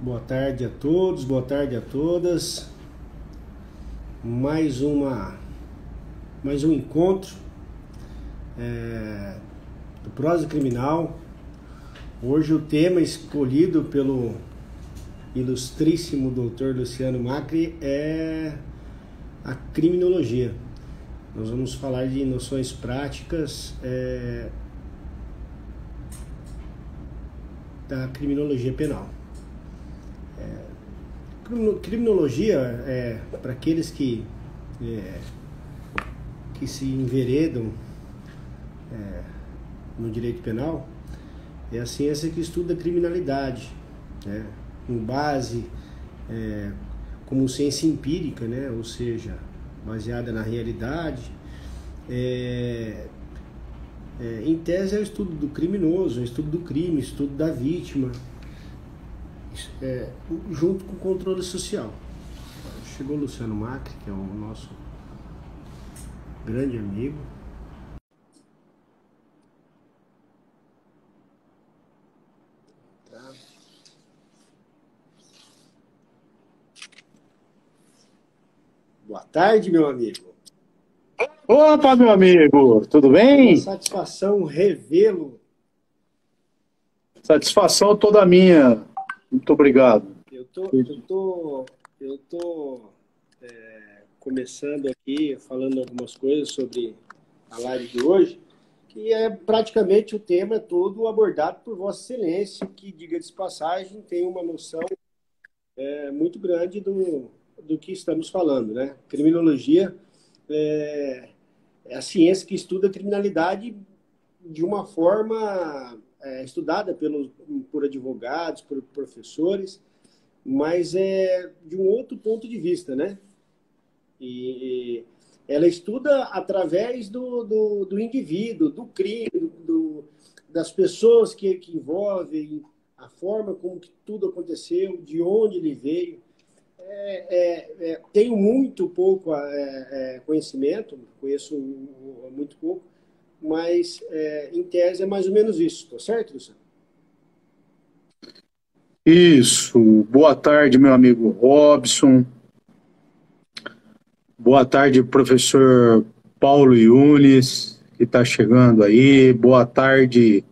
Boa tarde a todos, boa tarde a todas. Mais um encontro do Prosa Criminal. Hoje o tema escolhido pelo ilustríssimo Dr. Luciano Macri é a criminologia. Nós vamos falar de noções práticas da criminologia penal. Criminologia, para aqueles que se enveredam no direito penal, é a ciência que estuda a criminalidade, né, com base como ciência empírica, né, ou seja, baseada na realidade. Em tese é o estudo do criminoso, o estudo do crime, o estudo da vítima, junto com o controle social. Chegou o Luciano Macri, que é o nosso grande amigo. Tá. Boa tarde, meu amigo. Opa, meu amigo, tudo bem? Uma satisfação revê-lo. Satisfação toda minha. Muito obrigado. Eu tô começando aqui falando algumas coisas sobre a live de hoje, que é praticamente o tema todo abordado por Vossa Excelência, que, diga-se de passagem, tem uma noção muito grande do que estamos falando, né? Criminologia é a ciência que estuda a criminalidade de uma forma estudada por advogados, por professores, mas de um outro ponto de vista, né? E ela estuda através do indivíduo, do crime, das pessoas que envolvem, a forma como que tudo aconteceu, de onde ele veio. Tenho muito pouco conhecimento, conheço muito pouco, mas em tese é mais ou menos isso, tá certo, Luciano? Isso. Boa tarde, meu amigo Robson. Boa tarde, professor Paulo Yunes, que está chegando aí. Boa tarde,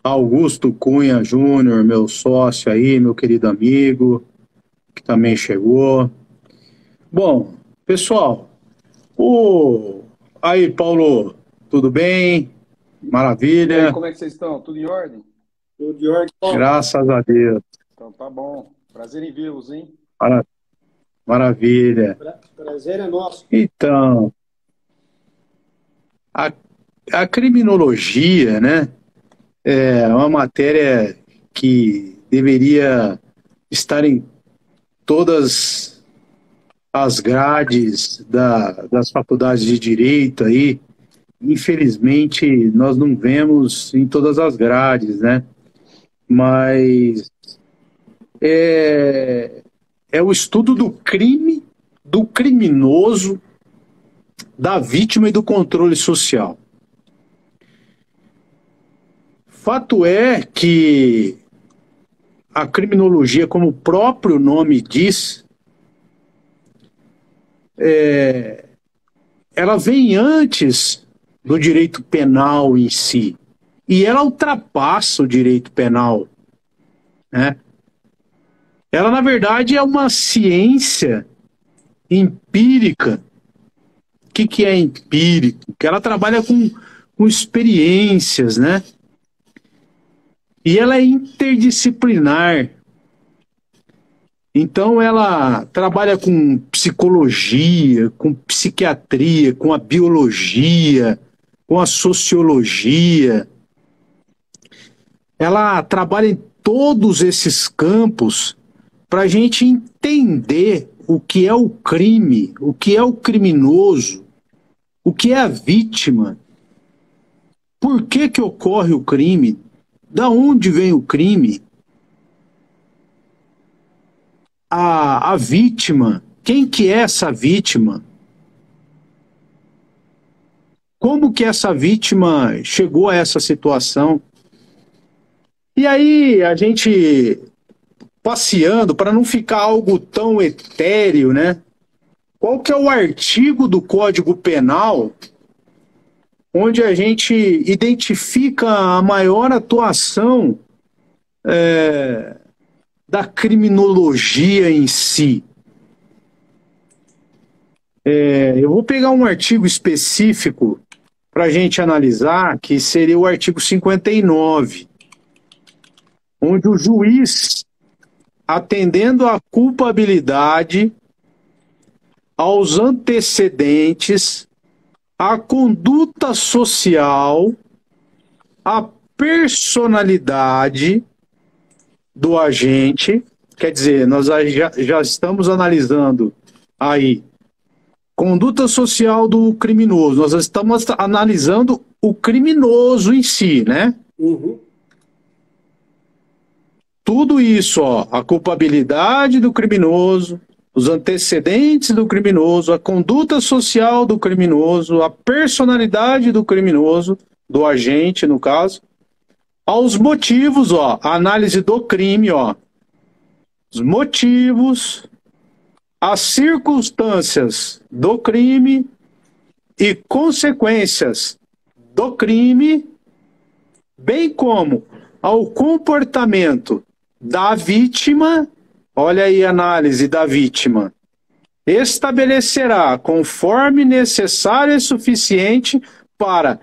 Augusto Cunha Júnior, meu sócio aí, meu querido amigo, que também chegou. Bom, pessoal, aí, Paulo, tudo bem? Maravilha. E aí, como é que vocês estão? Tudo em ordem? Tudo de ordem. Graças a Deus. Então tá bom. Prazer em vê-los, hein? Maravilha. Prazer é nosso. Então, a criminologia, né, é uma matéria que deveria estar em todas as grades das faculdades de direito aí. Infelizmente, nós não vemos em todas as grades, né? Mas é o estudo do crime, do criminoso, da vítima e do controle social. Fato é que a criminologia, como o próprio nome diz, ela vem antes do direito penal em si. E ela ultrapassa o direito penal, né? Ela, na verdade, é uma ciência empírica. O que é empírico? Que ela trabalha com experiências, né? E ela é interdisciplinar. Então ela trabalha com psicologia, com psiquiatria, com a biologia, com a sociologia. Ela trabalha em todos esses campos para a gente entender o que é o crime, o que é o criminoso, o que é a vítima, por que ocorre o crime, da onde vem o crime, a vítima, quem que é essa vítima, como que essa vítima chegou a essa situação. E aí a gente passeando, para não ficar algo tão etéreo, né? Qual que é o artigo do Código Penal onde a gente identifica a maior atuação da criminologia em si? Eu vou pegar um artigo específico para a gente analisar, que seria o artigo 59, onde o juiz, atendendo à culpabilidade, aos antecedentes, à conduta social, à personalidade do agente, quer dizer, nós já estamos analisando aí conduta social do criminoso, nós estamos analisando o criminoso em si, né? Uhum. Tudo isso, ó, a culpabilidade do criminoso, os antecedentes do criminoso, a conduta social do criminoso, a personalidade do criminoso, do agente, no caso, aos motivos, ó, a análise do crime, ó, os motivos, as circunstâncias do crime e consequências do crime, bem como ao comportamento da vítima. Olha aí a análise da vítima. Estabelecerá, conforme necessário e suficiente, para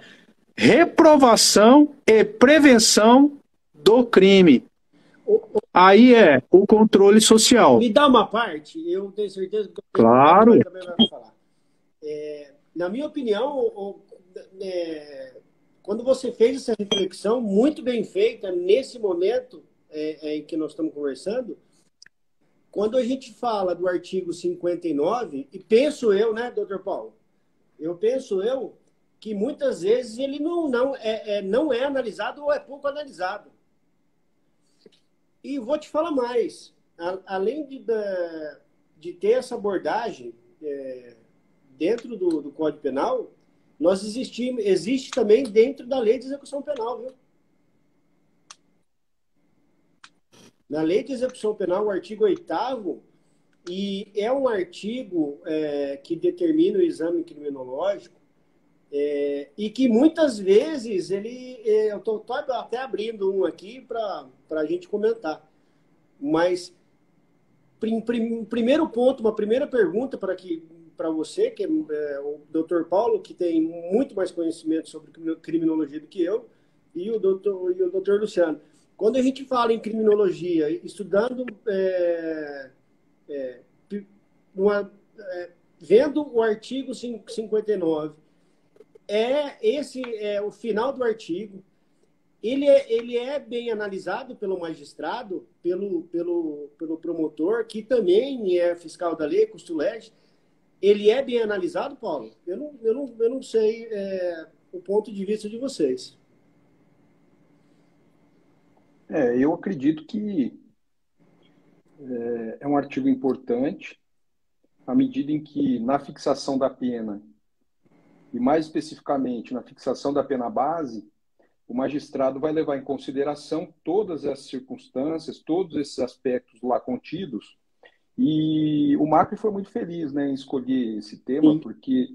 reprovação e prevenção do crime. Aí é o controle social. Me dá uma parte, eu tenho certeza que Claro. você também vai falar. Na minha opinião, quando você fez essa reflexão muito bem feita nesse momento em que nós estamos conversando, quando a gente fala do artigo 59, e penso eu, né, doutor Paulo? Penso que muitas vezes ele não é analisado ou é pouco analisado. E vou te falar mais. Além de ter essa abordagem dentro do Código Penal, existe também dentro da Lei de Execução Penal, viu? Na Lei de Execução Penal, o artigo 8º, e é um artigo que determina o exame criminológico, e que muitas vezes eu estou até abrindo um aqui para a gente comentar. Mas, primeiro ponto, uma primeira pergunta para você, que é o doutor Paulo, que tem muito mais conhecimento sobre criminologia do que eu, e o doutor Luciano. Quando a gente fala em criminologia, estudando, vendo o artigo 59, esse é o final do artigo. Ele é bem analisado pelo magistrado, pelo promotor, que também é fiscal da lei, custulege. Ele é bem analisado, Paulo? Eu não sei o ponto de vista de vocês. Eu acredito que é um artigo importante, à medida em que, na fixação da pena, e mais especificamente na fixação da pena base, o magistrado vai levar em consideração todas essas circunstâncias, todos esses aspectos lá contidos. E o Macri foi muito feliz, né, em escolher esse tema, Sim. Porque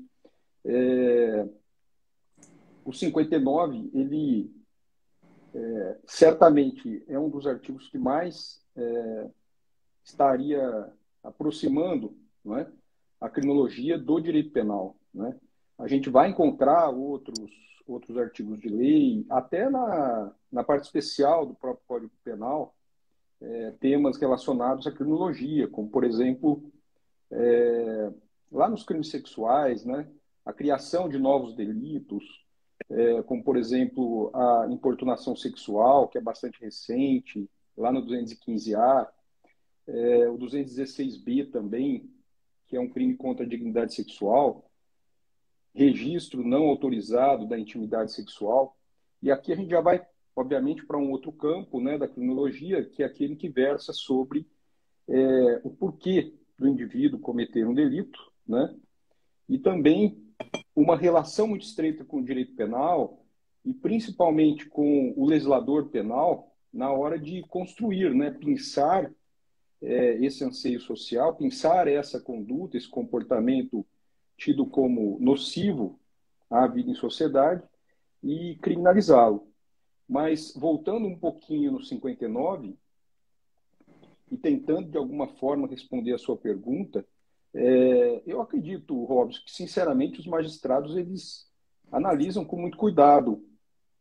o 59, ele certamente é um dos artigos que mais estaria aproximando, não é, a criminologia do direito penal, né? A gente vai encontrar outros artigos de lei, até na parte especial do próprio Código Penal, temas relacionados à criminologia, como, por exemplo, lá nos crimes sexuais, né, a criação de novos delitos, como, por exemplo, a importunação sexual, que é bastante recente, lá no 215A, o 216B também, que é um crime contra a dignidade sexual, registro não autorizado da intimidade sexual. E aqui a gente já vai, obviamente, para um outro campo, né, da criminologia, que é aquele que versa sobre o porquê do indivíduo cometer um delito, né, e também uma relação muito estreita com o direito penal e principalmente com o legislador penal na hora de construir, né, pensar esse anseio social, pensar essa conduta, esse comportamento tido como nocivo à vida em sociedade e criminalizá-lo. Mas, voltando um pouquinho no 59, e tentando, de alguma forma, responder a sua pergunta, eu acredito, Robson, que, sinceramente, os magistrados eles analisam com muito cuidado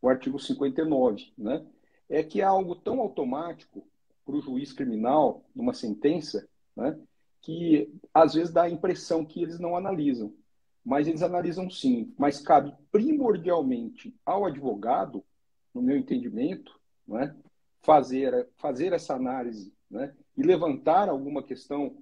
o artigo 59, né? É que é algo tão automático para o juiz criminal, numa sentença, né, que às vezes dá a impressão que eles não analisam. Mas eles analisam sim, mas cabe primordialmente ao advogado, no meu entendimento, né, fazer essa análise, né, e levantar alguma questão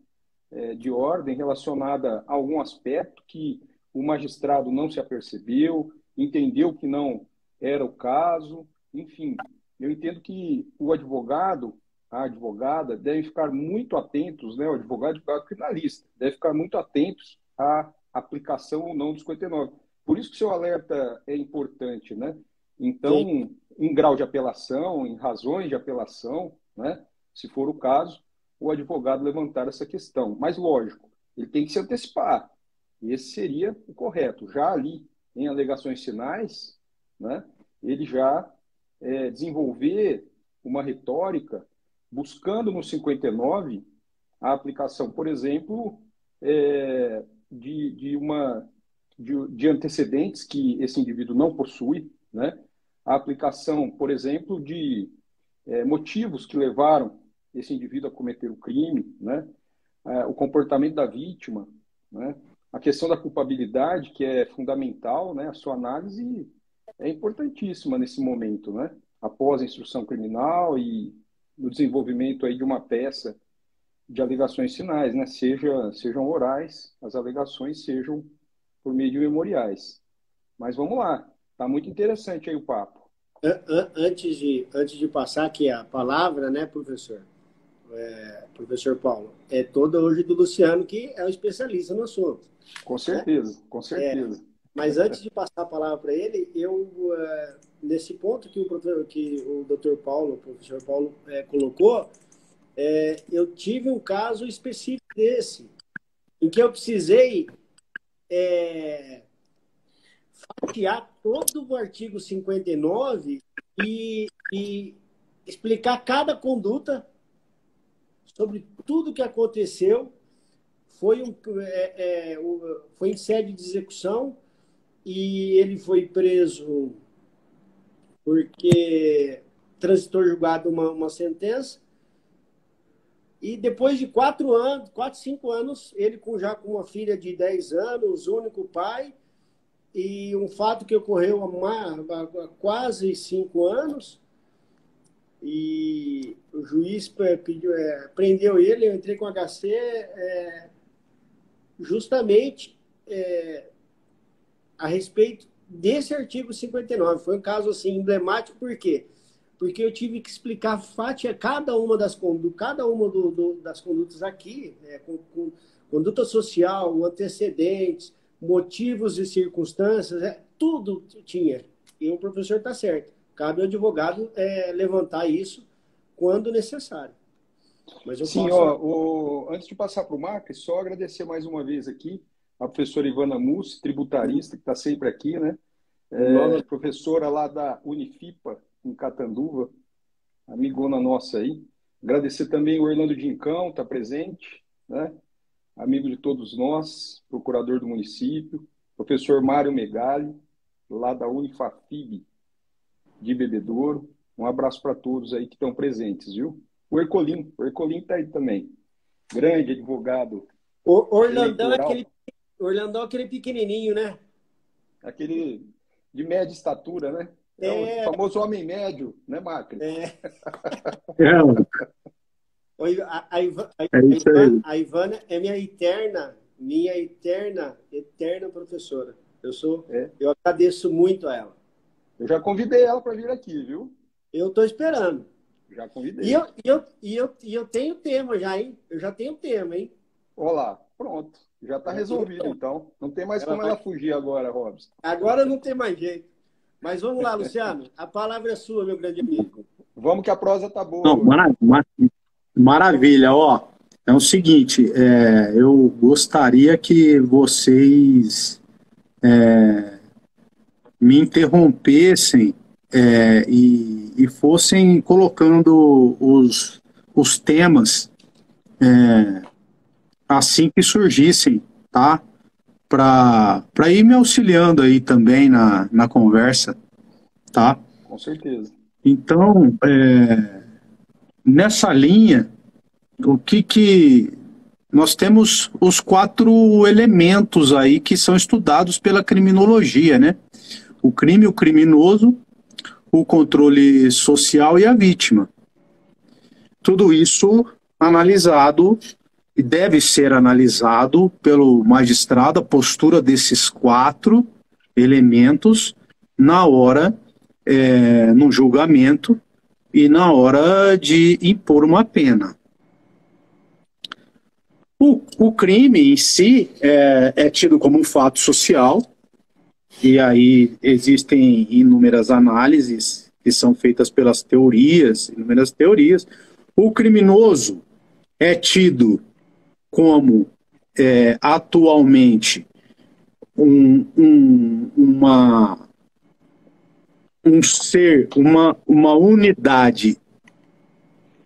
de ordem relacionada a algum aspecto que o magistrado não se apercebeu, entendeu que não era o caso, enfim. Eu entendo que o advogado, a advogada, devem ficar muito atentos, né, o advogado criminalista, deve ficar muito atentos à aplicação ou não do 59. Por isso que o seu alerta é importante, né? Então, Sim. em grau de apelação, em razões de apelação, né, se for o caso, o advogado levantar essa questão. Mas, lógico, ele tem que se antecipar. Esse seria o correto. Já ali, em alegações finais, né, ele já desenvolver uma retórica buscando no 59 a aplicação, por exemplo, de antecedentes que esse indivíduo não possui, né? A aplicação, por exemplo, de motivos que levaram esse indivíduo a cometer o crime, né? O comportamento da vítima, né? A questão da culpabilidade, que é fundamental, né? A sua análise é importantíssima nesse momento, né? Após a instrução criminal e no desenvolvimento aí de uma peça de alegações finais, né? Sejam orais, as alegações sejam por meio de memoriais. Mas vamos lá, tá muito interessante aí o papo. Antes de passar aqui a palavra, né, professor? Professor Paulo, é toda hoje do Luciano, que é o especialista no assunto. Com certeza, né? Com certeza. Mas antes de passar a palavra para ele, nesse ponto que o doutor Paulo, o professor Paulo, colocou, eu tive um caso específico desse, em que eu precisei fatiar todo o artigo 59 e explicar cada conduta sobre tudo que aconteceu. Foi em sede de execução e ele foi preso porque transitou julgado uma sentença. E depois de 5 anos, ele já com uma filha de 10 anos, único pai, e um fato que ocorreu há quase 5 anos, e o juiz prendeu ele, eu entrei com HC justamente a respeito desse artigo 59. Foi um caso assim, emblemático, por quê? Porque eu tive que explicar cada uma das condutas aqui, com conduta social, antecedentes, motivos e circunstâncias, tudo tinha. E o professor está certo. Cabe ao advogado levantar isso quando necessário. Mas eu Sim, posso... antes de passar para o Marcos, só agradecer mais uma vez aqui a professora Ivana Mussi, tributarista, que está sempre aqui, né? Professora lá da Unifipa, em Catanduva, amigona nossa aí. Agradecer também o Orlando Dincão, está presente, né? Amigo de todos nós, procurador do município. Professor Mário Megali, lá da Unifafib de Bebedouro. Um abraço para todos aí que estão presentes, viu? O Ercolim está aí também. Grande advogado. Orlandão é aquele pequenininho, né? Aquele de média estatura, né? É o famoso homem médio, né, Macri? A Ivana é minha eterna professora. Eu agradeço muito a ela. Eu já convidei ela para vir aqui, viu? Eu estou esperando. Já convidei. E eu tenho tema já, hein? Eu já tenho tema, hein? Olá, pronto. Já está resolvido, então. Não tem mais como ela fugir agora, Robson. Agora não tem mais jeito. Mas vamos lá, Luciano. A palavra é sua, meu grande amigo. Vamos que a prosa tá boa. Não, maravilha, ó. É o seguinte, eu gostaria que vocês me interrompessem e fossem colocando os temas assim que surgissem, tá? Para ir me auxiliando aí também na conversa, tá? Com certeza. Então, nessa linha, o que nós temos os 4 elementos aí que são estudados pela criminologia, né? O crime, o criminoso, o controle social e a vítima. Tudo isso analisado e deve ser analisado pelo magistrado, a postura desses 4 elementos na hora, no julgamento e na hora de impor uma pena. O crime em si é tido como um fato social, e aí existem inúmeras análises que são feitas pelas teorias, inúmeras teorias. O criminoso é tido como, atualmente, um ser, uma unidade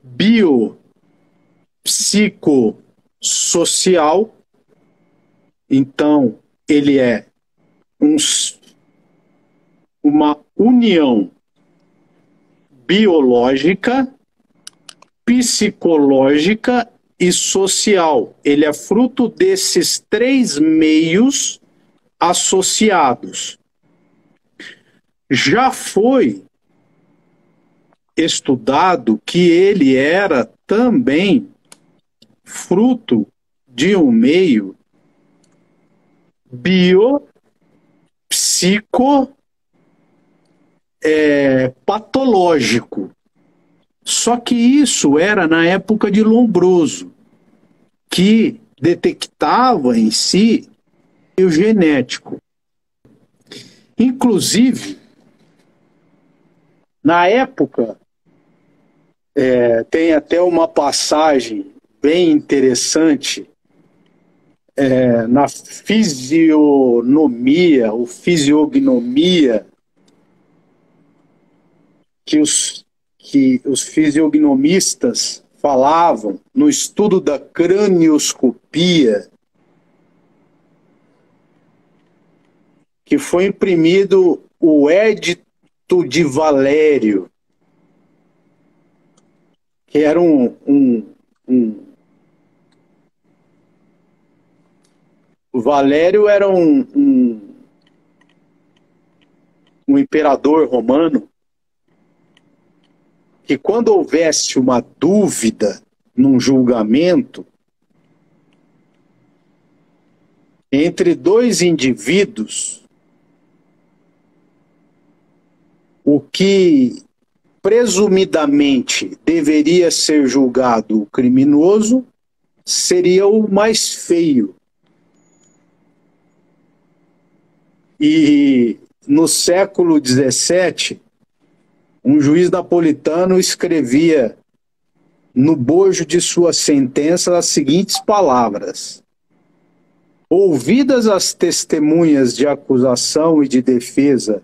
biopsicossocial. Então, ele é uma união biológica, psicológica e social. Ele é fruto desses 3 meios associados. Já foi estudado que ele era também fruto de um meio patológico. Só que isso era na época de Lombroso, que detectava em si o genético. Inclusive, na época, tem até uma passagem bem interessante na fisionomia, ou fisiognomia, que os fisiognomistas falavam no estudo da cranioscopia, que foi imprimido o Edito de Valério, que era o Valério era um imperador romano, que quando houvesse uma dúvida num julgamento entre 2 indivíduos, o que presumidamente deveria ser julgado o criminoso seria o mais feio. E no século XVII, um juiz napolitano escrevia no bojo de sua sentença as seguintes palavras: ouvidas as testemunhas de acusação e de defesa,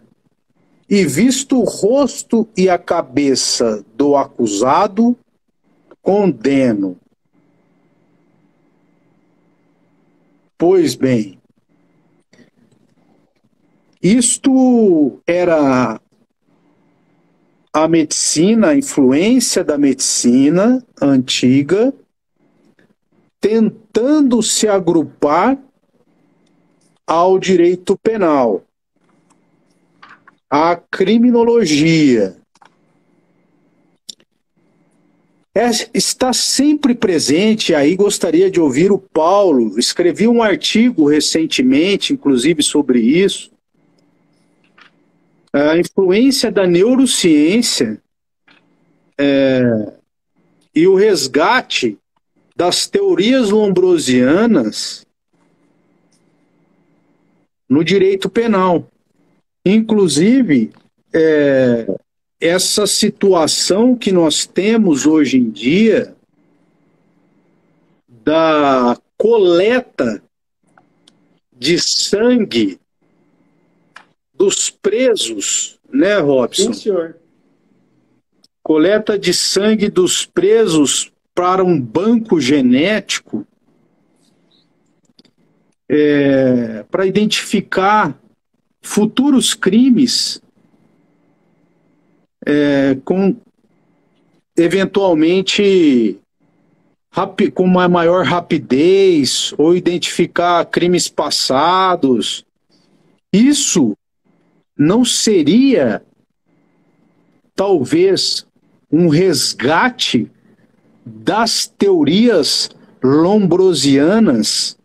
e visto o rosto e a cabeça do acusado, condeno. Pois bem, isto era a medicina, a influência da medicina antiga, tentando se agrupar ao direito penal, à criminologia. Está sempre presente, aí gostaria de ouvir o Paulo, escrevi um artigo recentemente, inclusive sobre isso, a influência da neurociência e o resgate das teorias lombrosianas no direito penal. Inclusive, essa situação que nós temos hoje em dia da coleta de sangue dos presos, né, Robson? Sim, senhor. Coleta de sangue dos presos para um banco genético para identificar futuros crimes com eventualmente com uma maior rapidez ou identificar crimes passados. Isso não seria talvez um resgate das teorias lombrosianas?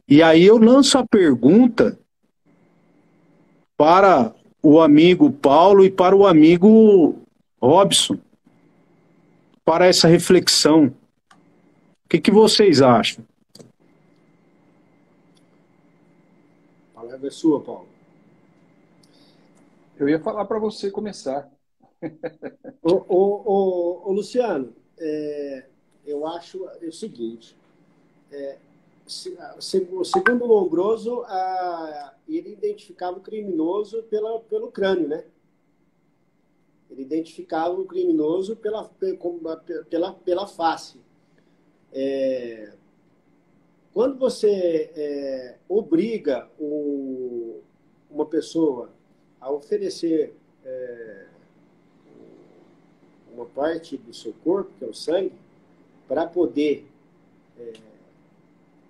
E aí eu lanço a pergunta para o amigo Paulo e para o amigo Robson, para essa reflexão. O que vocês acham? A palavra é sua, Paulo. Eu ia falar para você começar. Ô, Luciano, eu acho o seguinte, segundo o Lombroso, ele identificava o criminoso pelo crânio, né? Ele identificava o criminoso pela face. Quando você obriga uma pessoa a oferecer uma parte do seu corpo, que é o sangue, para poder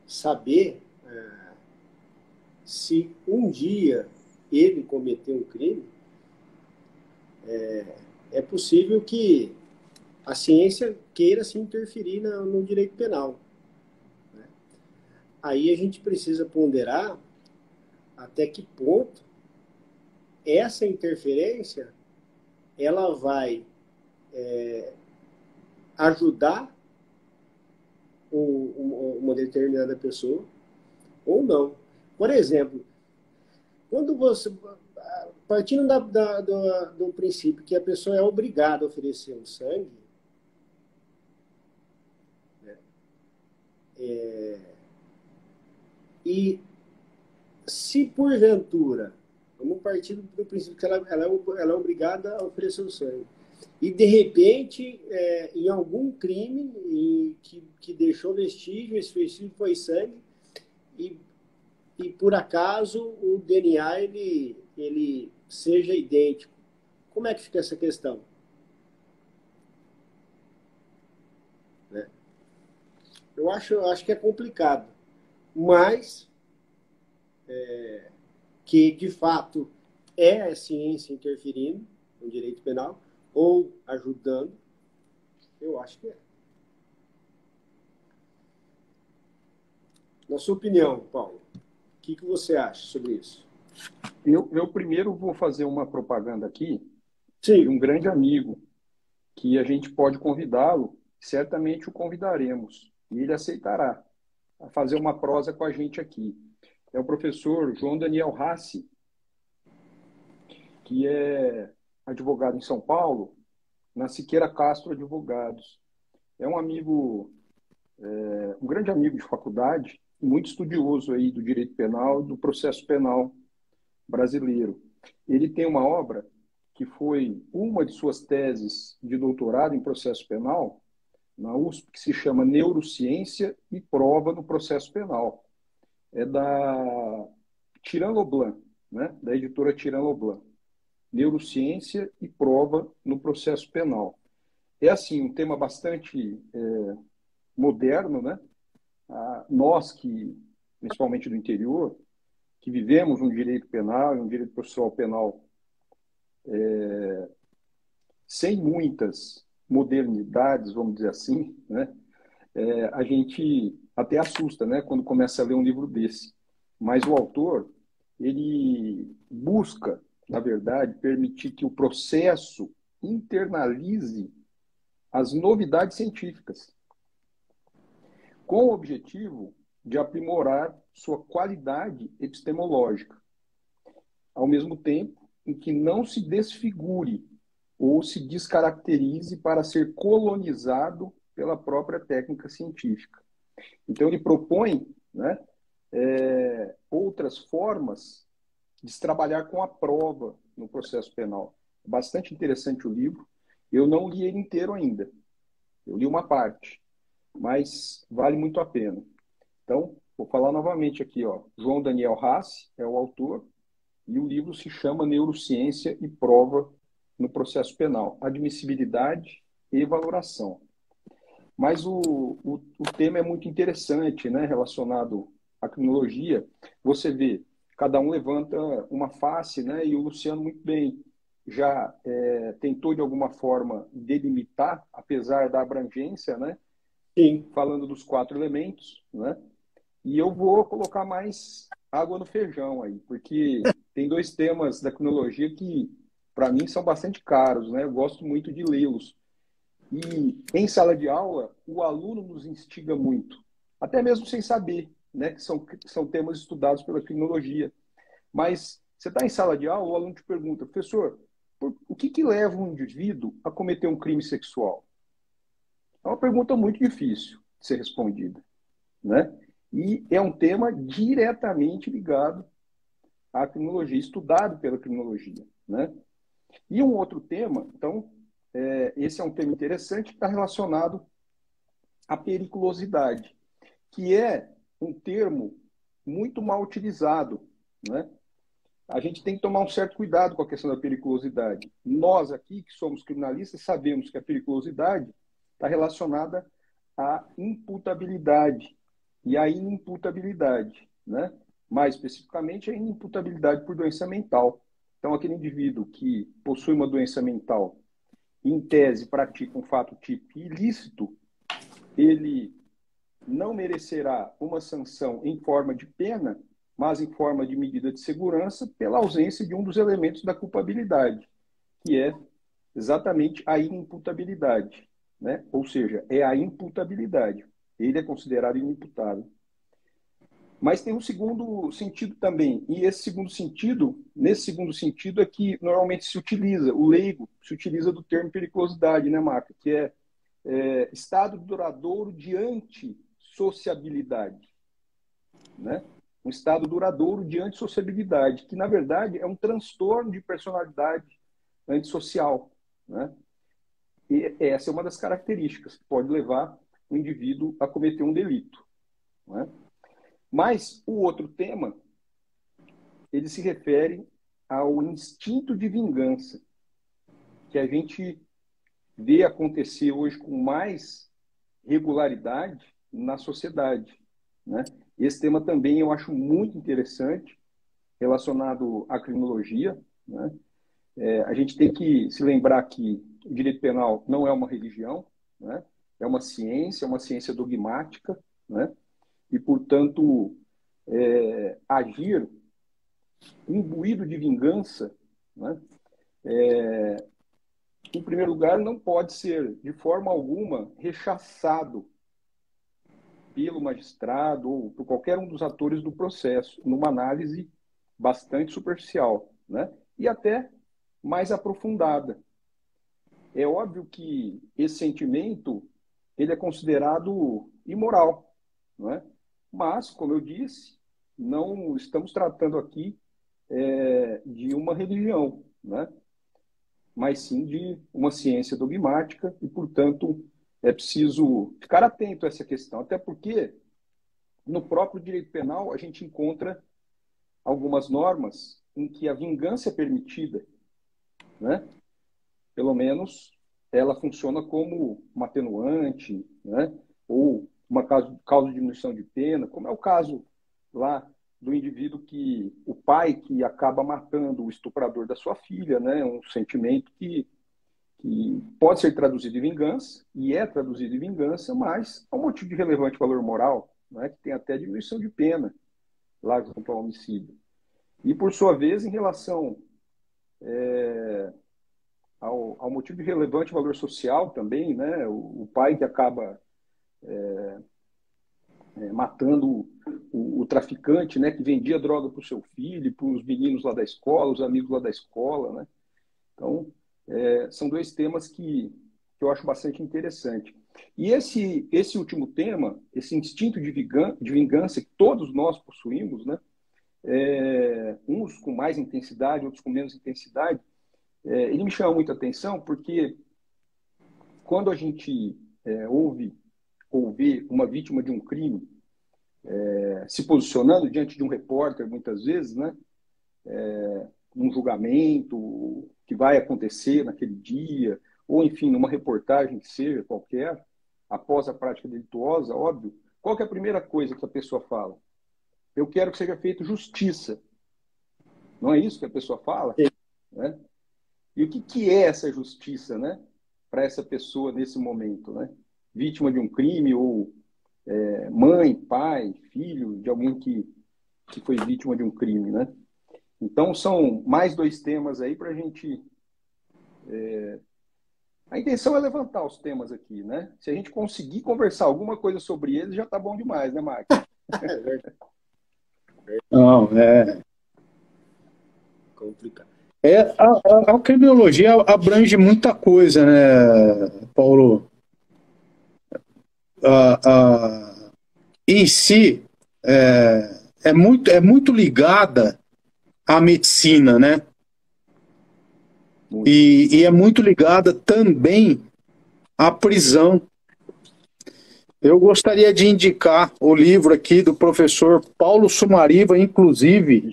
saber se um dia ele cometeu um crime, é possível que a ciência queira se interferir no direito penal. Né? Aí a gente precisa ponderar até que ponto essa interferência ela vai ajudar uma determinada pessoa ou não. Por exemplo, quando você, partindo do princípio que a pessoa é obrigada a oferecer o sangue, né, e se porventura, vamos partir do princípio que ela é obrigada a oferecer o sangue, e de repente, em algum crime que deixou vestígio, esse vestígio foi sangue, e por acaso o DNA ele seja idêntico. Como é que fica essa questão? Né? Eu acho que é complicado, mas que de fato é a ciência interferindo no direito penal ou ajudando, eu acho que é. Na sua opinião, Paulo, o que você acha sobre isso? Eu primeiro vou fazer uma propaganda aqui Sim. de um grande amigo que a gente pode convidá-lo, certamente o convidaremos, e ele aceitará a fazer uma prosa com a gente aqui. É o professor João Daniel Rassi, que é advogado em São Paulo, na Siqueira Castro Advogados. É um amigo, um grande amigo de faculdade, muito estudioso aí do direito penal, do processo penal brasileiro. Ele tem uma obra que foi uma de suas teses de doutorado em processo penal, na USP, que se chama Neurociência e Prova no Processo Penal. É da Tirant Loblan, né? Da editora Tirant Loblan. Neurociência e Prova no Processo Penal. É, assim, um tema bastante moderno, né? Nós que, principalmente do interior, que vivemos um direito penal e um direito processual penal sem muitas modernidades, vamos dizer assim, né? A gente até assusta, né, quando começa a ler um livro desse. Mas o autor, ele busca, na verdade, permitir que o processo internalize as novidades científicas, com o objetivo de aprimorar sua qualidade epistemológica, ao mesmo tempo em que não se desfigure ou se descaracterize para ser colonizado pela própria técnica científica. Então, ele propõe, né, outras formas de se trabalhar com a prova no processo penal. Bastante interessante o livro. Eu não li ele inteiro ainda. Eu li uma parte, mas vale muito a pena. Então, vou falar novamente aqui, ó. João Daniel Haas é o autor e o livro se chama Neurociência e Prova no Processo Penal, Admissibilidade e Valoração. Mas o tema é muito interessante, né, relacionado à criminologia. Você vê, cada um levanta uma face, né, e o Luciano muito bem já tentou, de alguma forma, delimitar, apesar da abrangência, né, Sim. falando dos 4 elementos, né, e eu vou colocar mais água no feijão aí, porque tem 2 temas da criminologia que, para mim, são bastante caros, né, eu gosto muito de lê-los. E em sala de aula, o aluno nos instiga muito, até mesmo sem saber, né, que são temas estudados pela criminologia. Mas você está em sala de aula, o aluno te pergunta, professor, o que leva um indivíduo a cometer um crime sexual? É uma pergunta muito difícil de ser respondida, né? E é um tema diretamente ligado à criminologia, estudado pela criminologia, né? E um outro tema, então, esse é um tema interessante que está relacionado à periculosidade, que é um termo muito mal utilizado, né? A gente tem que tomar um certo cuidado com a questão da periculosidade. Nós aqui, que somos criminalistas, sabemos que a periculosidade está relacionada à imputabilidade e à inimputabilidade, né? Mais especificamente, a inimputabilidade por doença mental. Então, aquele indivíduo que possui uma doença mental, em tese, pratica um fato típico ilícito, ele não merecerá uma sanção em forma de pena, mas em forma de medida de segurança, pela ausência de um dos elementos da culpabilidade, que é exatamente a inimputabilidade, né? Ou seja, é a imputabilidade. Ele é considerado inimputável. Mas tem um segundo sentido também, e nesse segundo sentido é que normalmente se utiliza, o leigo se utiliza do termo periculosidade, né, Marca? Que é estado duradouro de antissociabilidade, né? Um estado duradouro de antissociabilidade, que na verdade é um transtorno de personalidade antissocial, né? E essa é uma das características que pode levar o indivíduo a cometer um delito, né? Mas o outro tema, ele se refere ao instinto de vingança, que a gente vê acontecer hoje com mais regularidade na sociedade, né? Esse tema também eu acho muito interessante, relacionado à criminologia, né? A gente tem que se lembrar que o direito penal não é uma religião, né? É uma ciência dogmática, né? E, portanto, agir imbuído de vingança, né? Em primeiro lugar, não pode ser, de forma alguma, rechaçado pelo magistrado ou por qualquer um dos atores do processo, numa análise bastante superficial, né? E até mais aprofundada. É óbvio que esse sentimento ele é considerado imoral, não é? Mas, como eu disse, não estamos tratando aqui de uma religião, né? Mas sim de uma ciência dogmática e, portanto, é preciso ficar atento a essa questão, até porque no próprio direito penal a gente encontra algumas normas em que a vingança é permitida, né? Pelo menos ela funciona como uma atenuante, né? Ou uma causa de diminuição de pena, como é o caso lá do indivíduo o pai que acaba matando o estuprador da sua filha, né? Um sentimento que pode ser traduzido em vingança, e é traduzido em vingança, mas é um motivo de relevante valor moral, né? Que tem até diminuição de pena lá junto ao homicídio. E, por sua vez, em relação ao motivo de relevante valor social também, né? O pai que acaba matando o traficante, né? Que vendia droga para o seu filho, para os meninos lá da escola, os amigos lá da escola, né? Então, são 2 temas que eu acho bastante interessante. E esse último tema, esse instinto de vingança que todos nós possuímos, né? Uns com mais intensidade, outros com menos intensidade, ele me chama muita atenção porque quando a gente ouve ou vê uma vítima de um crime se posicionando diante de um repórter, muitas vezes, né? Num julgamento que vai acontecer naquele dia, ou enfim, numa reportagem que seja qualquer, após a prática delituosa, óbvio, qual que é a primeira coisa que a pessoa fala? Eu quero que seja feita justiça. Não é isso que a pessoa fala? Né? E o que é essa justiça, né? Para essa pessoa nesse momento, né? Vítima de um crime ou mãe, pai, filho de alguém que foi vítima de um crime, né? Então, são mais 2 temas aí para a gente... A intenção é levantar os temas aqui, né? Se a gente conseguir conversar alguma coisa sobre eles, já está bom demais, né, Marcos? Não, é complicado. A criminologia abrange muita coisa, né, Paulo? Em si, é muito ligada à medicina, né? E é muito ligada também à prisão. Eu gostaria de indicar o livro aqui do professor Paulo Sumariva, inclusive.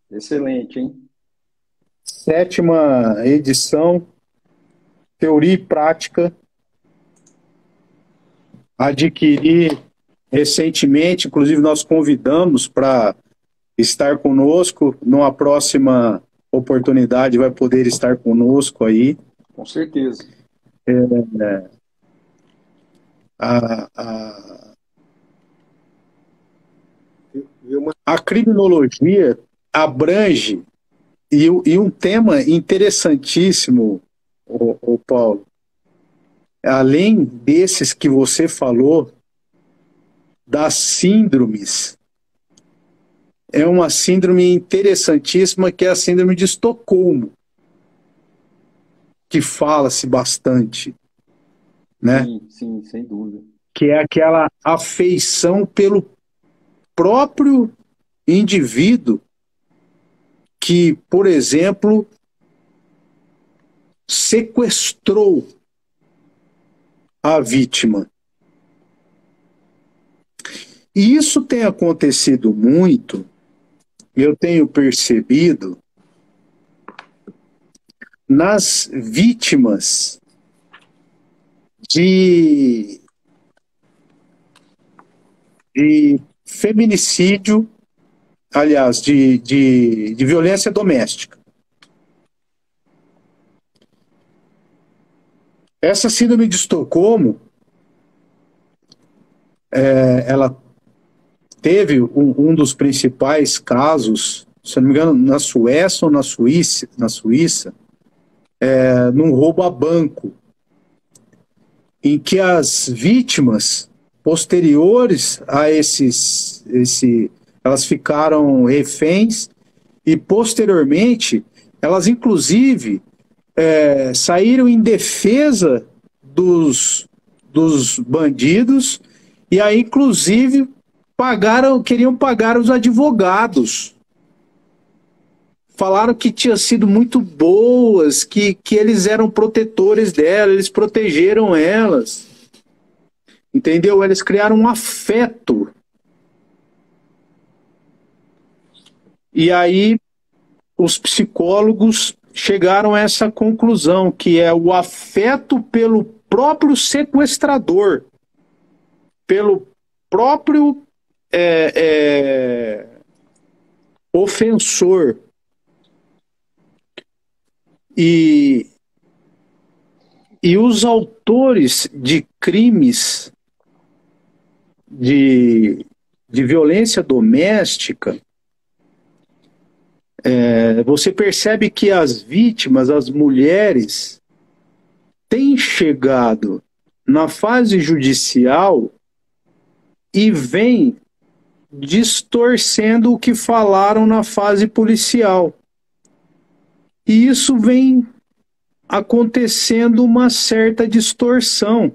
Excelente, hein? 7ª edição, Teoria e Prática. Adquiri recentemente, inclusive nós convidamos para estar conosco. Numa próxima oportunidade vai poder estar conosco aí. Com certeza. A criminologia abrange, e um tema interessantíssimo, o Paulo, além desses que você falou, das síndromes, é uma síndrome interessantíssima que é a síndrome de Estocolmo, que fala-se bastante, né? Sim, sem dúvida. Que é aquela afeição pelo próprio indivíduo que, por exemplo, sequestrou a vítima. E isso tem acontecido muito, eu tenho percebido, nas vítimas de feminicídio, aliás, de violência doméstica. Essa síndrome de Estocolmo, ela teve um dos principais casos, se não me engano, na Suécia ou na Suíça, num roubo a banco, em que as vítimas posteriores a elas ficaram reféns e posteriormente elas inclusive saíram em defesa dos bandidos e aí inclusive queriam pagar os advogados. Falaram que tinham sido muito boas, que eles eram protetores dela, eles protegeram elas. Entendeu? Eles criaram um afeto. E aí os psicólogos chegaram a essa conclusão, que é o afeto pelo próprio sequestrador, pelo próprio ofensor. E os autores de crimes de violência doméstica, você percebe que as vítimas, as mulheres, têm chegado na fase judicial e vêm distorcendo o que falaram na fase policial. E isso vem acontecendo uma certa distorção.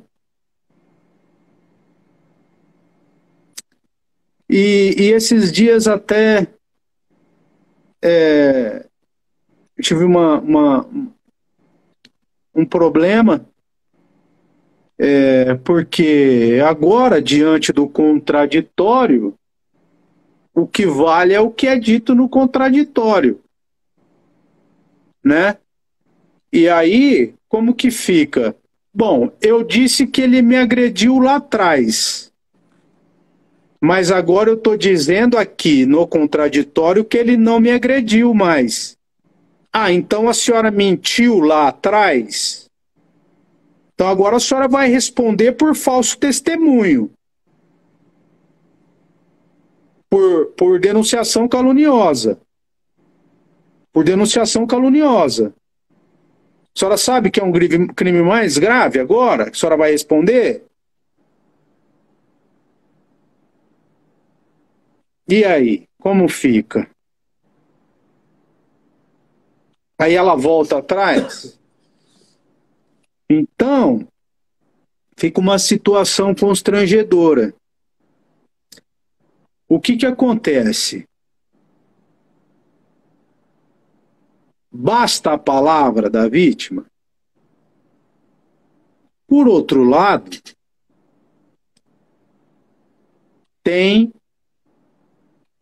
E esses dias até eu tive um problema, porque agora, diante do contraditório, o que vale é o que é dito no contraditório, né? E aí, como que fica? Bom, eu disse que ele me agrediu lá atrás, mas agora eu estou dizendo aqui no contraditório que ele não me agrediu mais. Ah, então a senhora mentiu lá atrás? Então agora a senhora vai responder por falso testemunho, por denunciação caluniosa. Por denunciação caluniosa. A senhora sabe que é um crime mais grave agora? Que a senhora vai responder? E aí, como fica? Aí ela volta atrás? Então, fica uma situação constrangedora. O que acontece? Basta a palavra da vítima? Por outro lado, tem,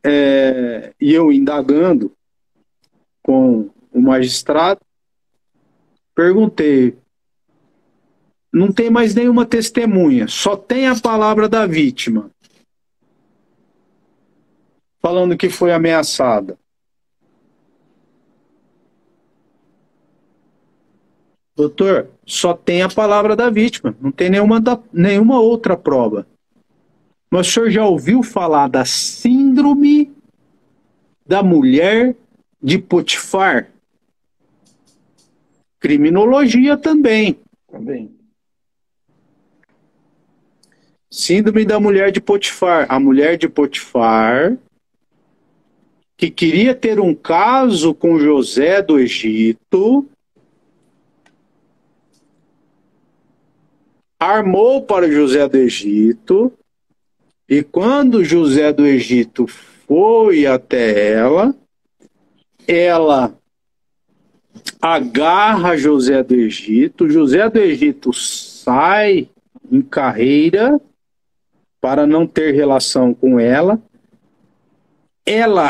e eu indagando com o magistrado, perguntei, não tem mais nenhuma testemunha, só tem a palavra da vítima, falando que foi ameaçada. Doutor, só tem a palavra da vítima, não tem nenhuma outra prova. Mas o senhor já ouviu falar da síndrome da mulher de Potifar? Criminologia também. Também. Síndrome da mulher de Potifar. A mulher de Potifar, que queria ter um caso com José do Egito, armou para José do Egito, e quando José do Egito foi até ela agarra José do Egito sai em carreira para não ter relação com ela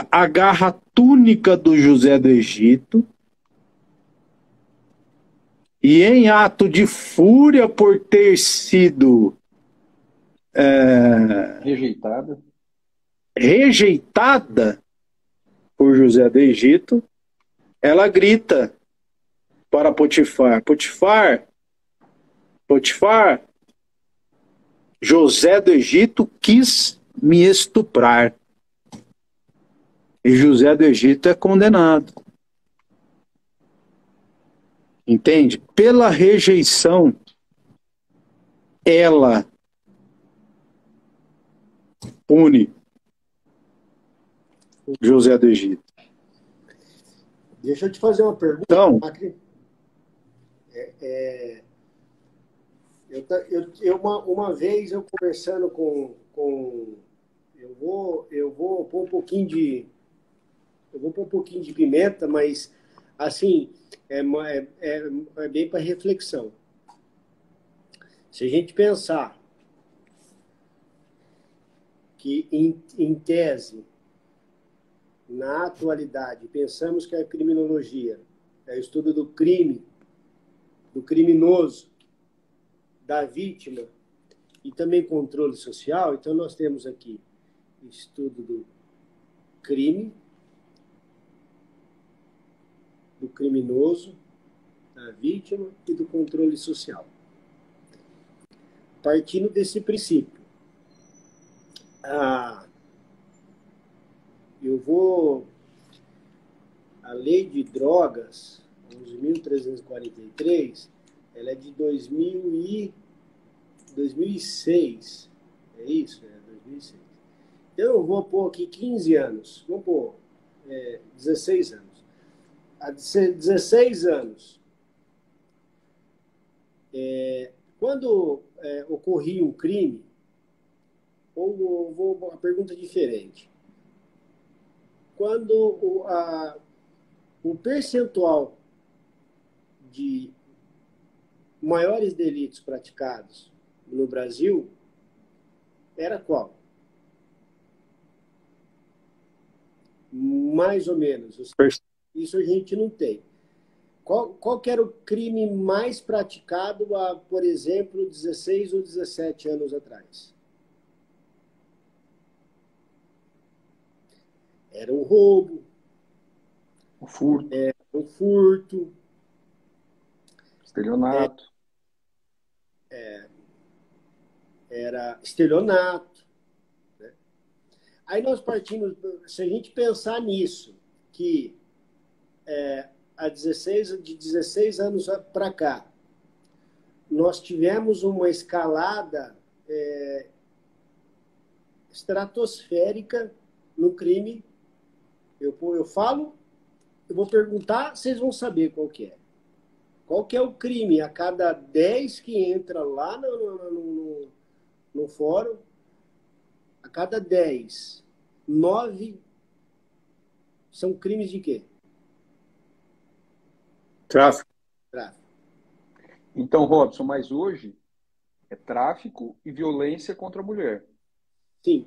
agarra a túnica do José do Egito e, em ato de fúria por ter sido rejeitada por José do Egito, ela grita para Potifar: Potifar, Potifar, José do Egito quis me estuprar. E José do Egito é condenado. Entende? Pela rejeição, ela pune José do Egito. Deixa eu te fazer uma pergunta, então, Macri. Uma vez eu conversando com eu vou pôr um pouquinho de pimenta, mas assim é bem para reflexão. Se a gente pensar que em tese, na atualidade, pensamos que a criminologia é o estudo do crime, do criminoso, da vítima e também controle social, então nós temos aqui estudo do crime, do criminoso, da vítima e do controle social. Partindo desse princípio, a lei de drogas, 11.343, ela é de 2006, é isso? É 2006. Então eu vou pôr aqui 15 anos, vou pôr 16 anos. Há 16 anos, quando ocorria um crime, ou vou uma pergunta diferente. Quando o percentual de maiores delitos praticados no Brasil era qual? Mais ou menos. Isso a gente não tem. Qual que era o crime mais praticado há, por exemplo, 16 ou 17 anos atrás? Era o roubo, O furto, o furto, estelionato. era estelionato. Né? Aí nós partimos, se a gente pensar nisso, que de 16 anos para cá, nós tivemos uma escalada estratosférica no crime. Eu falo, eu vou perguntar, vocês vão saber qual que é. Qual que é o crime? A cada 10 que entra lá no fórum, a cada 10, 9 são crimes de quê? Tráfico. Tráfico. Então, Robson, mas hoje é tráfico e violência contra a mulher. Sim.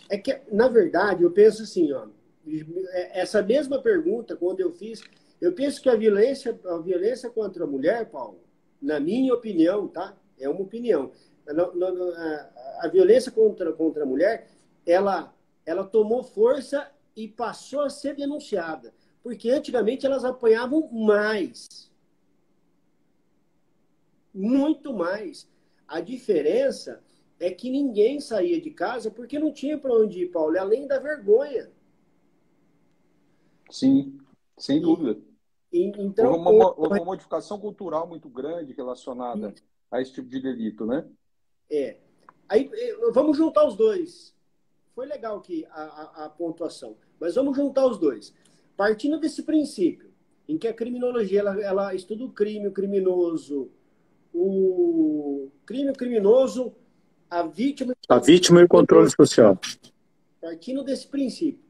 É que, na verdade, eu penso assim, ó, essa mesma pergunta, quando eu fiz, eu penso que a violência contra a mulher, Paulo, na minha opinião, tá? É uma opinião. A violência contra a mulher, ela tomou força e passou a ser denunciada. Porque antigamente elas apanhavam mais. Muito mais. A diferença é que ninguém saía de casa porque não tinha para onde ir, Paulo, além da vergonha. Sim, sem dúvida. Então, Houve uma modificação cultural muito grande relacionada a esse tipo de delito, né? Aí, vamos juntar os dois. Foi legal aqui a pontuação, mas vamos juntar os dois. Partindo desse princípio, em que a criminologia ela estuda o crime, o criminoso, a vítima E o controle social. Partindo desse princípio,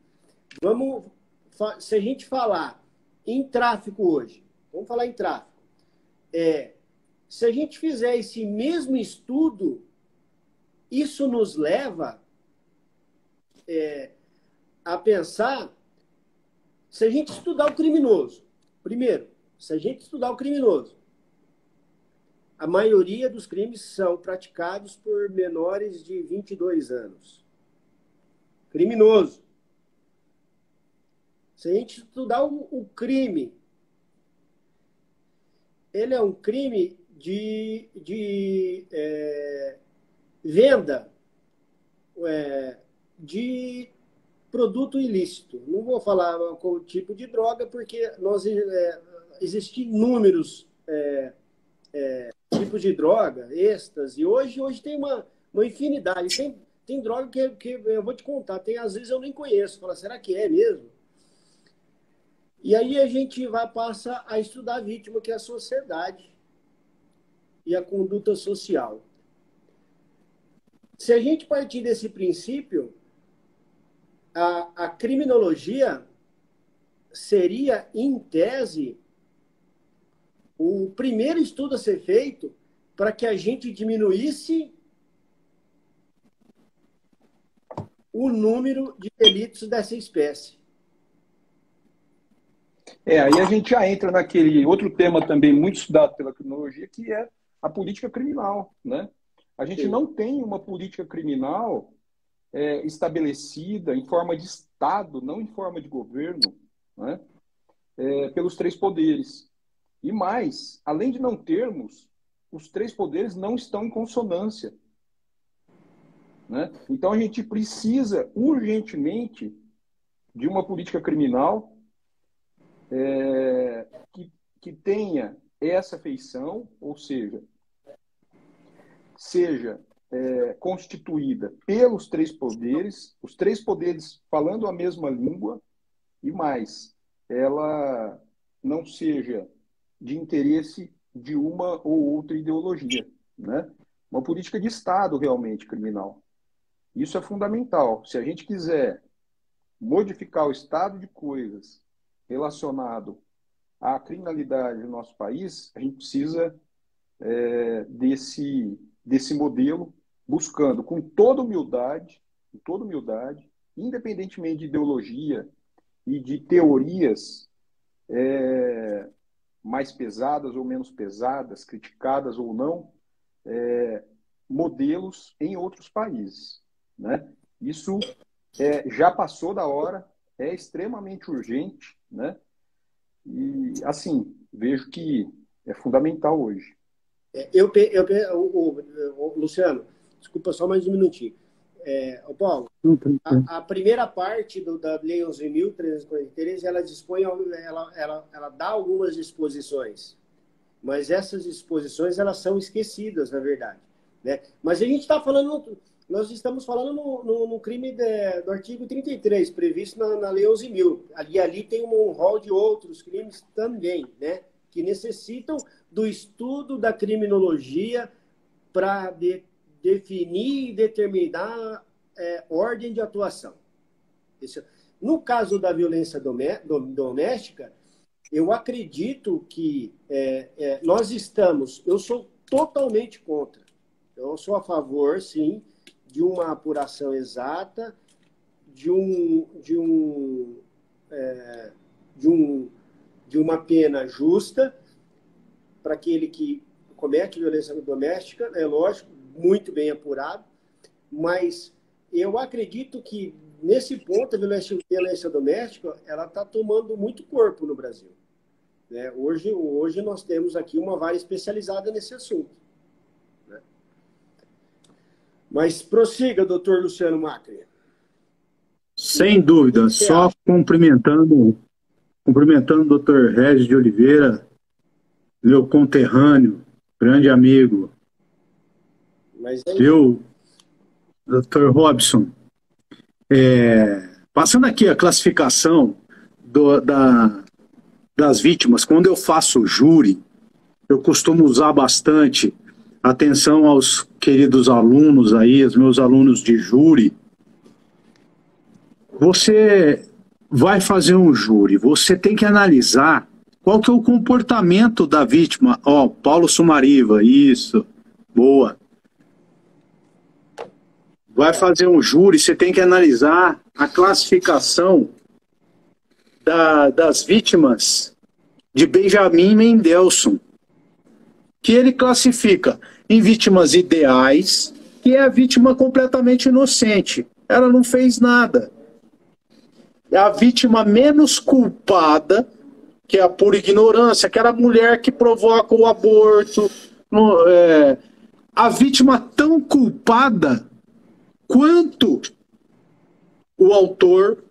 se a gente falar em tráfico hoje, vamos falar em tráfico. Se a gente fizer esse mesmo estudo, isso nos leva a pensar, se a gente estudar o criminoso, primeiro, se a gente estudar o criminoso, a maioria dos crimes são praticados por menores de 22 anos. Criminoso. Se a gente estudar o crime, ele é um crime de venda de produto ilícito. Não vou falar qual tipo de droga, porque existem inúmeros tipos de droga, êxtase. Hoje tem uma infinidade. Tem droga que eu vou te contar, às vezes eu nem conheço. Fala, será que é mesmo? E aí a gente passa a estudar a vítima, que é a sociedade e a conduta social. Se a gente partir desse princípio, a criminologia seria, em tese, o primeiro estudo a ser feito para que a gente diminuísse o número de delitos dessa espécie. Aí a gente já entra naquele outro tema também muito estudado pela criminologia, que é a política criminal, né? A gente não tem uma política criminal estabelecida em forma de Estado, não em forma de governo, né? Pelos três poderes. E mais, além de não termos, os três poderes não estão em consonância, né? Então a gente precisa urgentemente de uma política criminal que tenha essa feição, ou seja constituída pelos três poderes, os três poderes falando a mesma língua, e mais, ela não seja de interesse de uma ou outra ideologia, né? Uma política de Estado realmente criminal. Isso é fundamental. Se a gente quiser modificar o estado de coisas relacionado à criminalidade no nosso país, a gente precisa desse modelo, buscando com toda humildade, independentemente de ideologia e de teorias mais pesadas ou menos pesadas, criticadas ou não, modelos em outros países, né? Isso já passou da hora, é extremamente urgente, né? E, assim, vejo que é fundamental hoje. Luciano, desculpa só mais um minutinho. Paulo, a primeira parte da Lei 11.343, ela dispõe, ela dá algumas disposições, mas essas disposições elas são esquecidas, na verdade, né? Mas a gente está falando, nós estamos falando no crime do artigo 33, previsto na Lei 11.000. Ali tem um rol de outros crimes também, né? Que necessitam do estudo da criminologia para definir e determinar ordem de atuação. No caso da violência doméstica, eu acredito que eu sou totalmente contra. Eu sou a favor, sim, de uma apuração exata, de uma pena justa para aquele que comete violência doméstica, é lógico, muito bem apurado, mas eu acredito que, nesse ponto, a violência doméstica ela está tomando muito corpo no Brasil, né? Hoje nós temos aqui uma vara especializada nesse assunto, né? Mas prossiga, doutor Luciano Macri. Sem dúvida, só cumprimentando o doutor Regis de Oliveira, meu conterrâneo, grande amigo. Mas eu, doutor Robson, passando aqui a classificação das vítimas, quando eu faço júri, eu costumo usar bastante atenção aos queridos alunos aí, os meus alunos de júri. Você vai fazer um júri, você tem que analisar qual que é o comportamento da vítima. Paulo Sumariva, isso, boa. Vai fazer um júri, você tem que analisar a classificação das vítimas de Benjamin Mendelssohn, que ele classifica em vítimas ideais, que é a vítima completamente inocente. Ela não fez nada. É a vítima menos culpada, que é a pura ignorância, aquela mulher que provoca o aborto. A vítima tão culpada quanto o autor,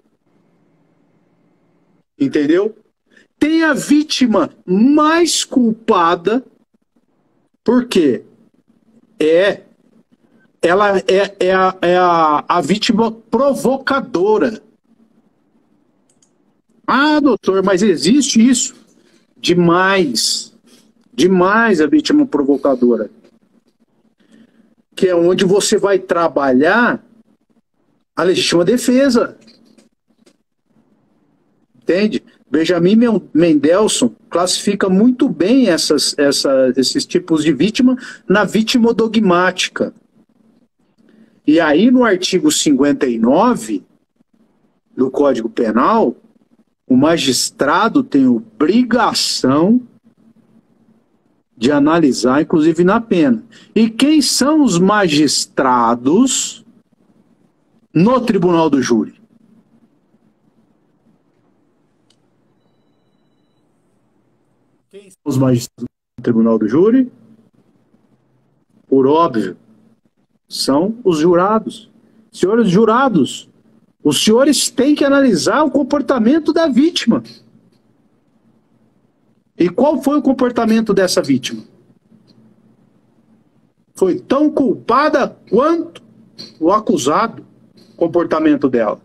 entendeu? Tem a vítima mais culpada, porque ela é a vítima provocadora. Ah, doutor, mas existe isso? Demais. Demais a vítima provocadora. Que é onde você vai trabalhar a legítima defesa. Entende? Benjamin Mendelssohn classifica muito bem esses tipos de vítima na vítima dogmática. E aí, no artigo 59 do Código Penal, o magistrado tem obrigação de analisar, inclusive na pena. E quem são os magistrados no tribunal do júri? Quem são os magistrados no tribunal do júri? Por óbvio, são os jurados. Senhores jurados, os senhores têm que analisar o comportamento da vítima. E qual foi o comportamento dessa vítima? Foi tão culpada quanto o acusado, o comportamento dela.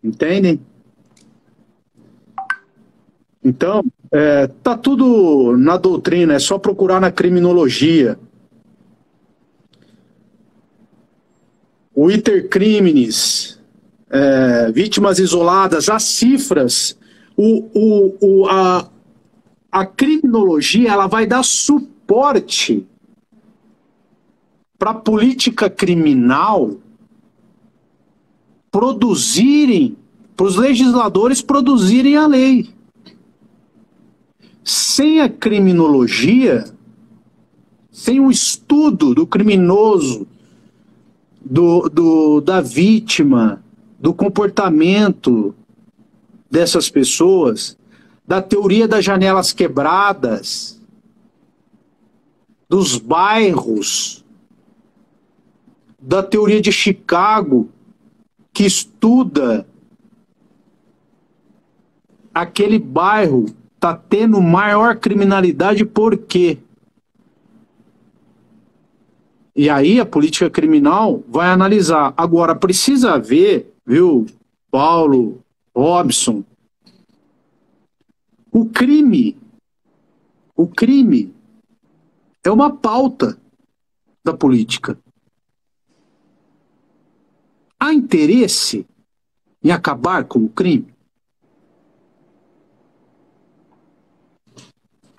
Entendem? Então, tá tudo na doutrina, é só procurar na criminologia. o iter criminis, vítimas isoladas, as cifras, a criminologia ela vai dar suporte para a política criminal produzirem, para os legisladores produzirem a lei. Sem a criminologia, sem o estudo do criminoso, da vítima, do comportamento dessas pessoas, da teoria das janelas quebradas, dos bairros, da teoria de Chicago, que estuda aquele bairro está tendo maior criminalidade por quê? E aí a política criminal vai analisar. Agora, precisa ver, viu, Paulo, Robson, o crime é uma pauta da política. Há interesse em acabar com o crime?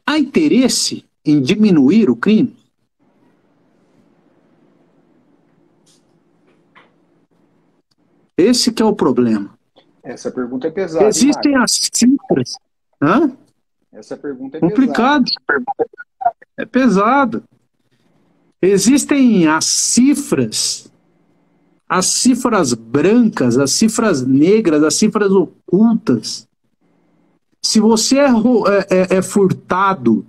Há interesse em diminuir o crime? Esse que é o problema. Essa pergunta é pesada. Existem as cifras. Hã? Essa pergunta é complicado. pesada. É pesado. Existem as cifras brancas, as cifras negras, as cifras ocultas. Se você é furtado,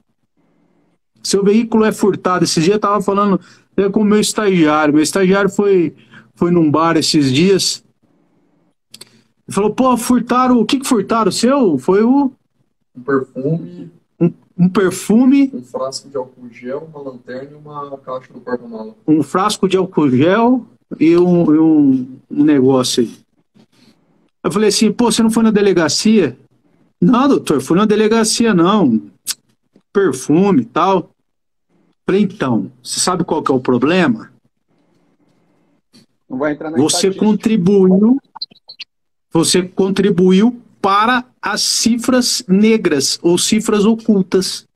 seu veículo é furtado. Esse dia eu estava falando com o meu estagiário. Meu estagiário foi num bar esses dias. Ele falou, pô, furtaram. O que furtaram? O seu? Foi um perfume. Um perfume. Um frasco de álcool gel, uma lanterna e uma caixa do porta-mala. Um frasco de álcool gel e um negócio aí. Eu falei assim, pô, você não foi na delegacia? Não, doutor, fui na delegacia não. Perfume e tal. Falei, então, você sabe qual que é o problema? Não vai entrar na Você contribuiu para as cifras negras ou cifras ocultas.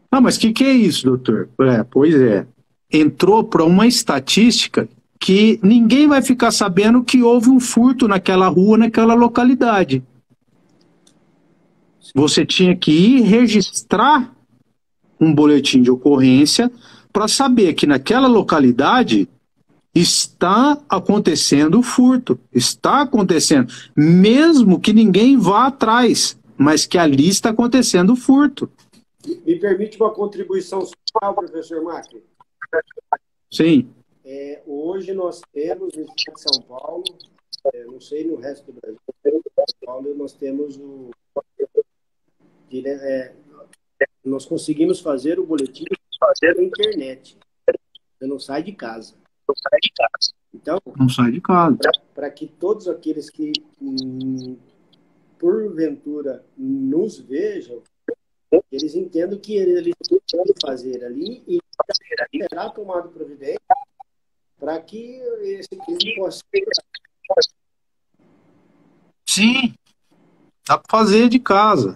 Ah, mas o que é isso, doutor? Pois é. Entrou para uma estatística que ninguém vai ficar sabendo que houve um furto naquela rua, naquela localidade. Você tinha que ir registrar um boletim de ocorrência para saber que naquela localidade está acontecendo o furto. Está acontecendo. Mesmo que ninguém vá atrás, mas que ali está acontecendo o furto. Me permite uma contribuição social, professor Macri? Sim. Hoje nós temos no estado de São Paulo, não sei no resto do Brasil, no São Paulo nós temos nós conseguimos fazer o boletim pela internet. Você não sai de casa. Então, não sai de casa. Para que todos aqueles que porventura nos vejam, eles entendam que eles podem fazer ali e será tomado providência para que esse crime possa ser. Sim, dá para fazer de casa.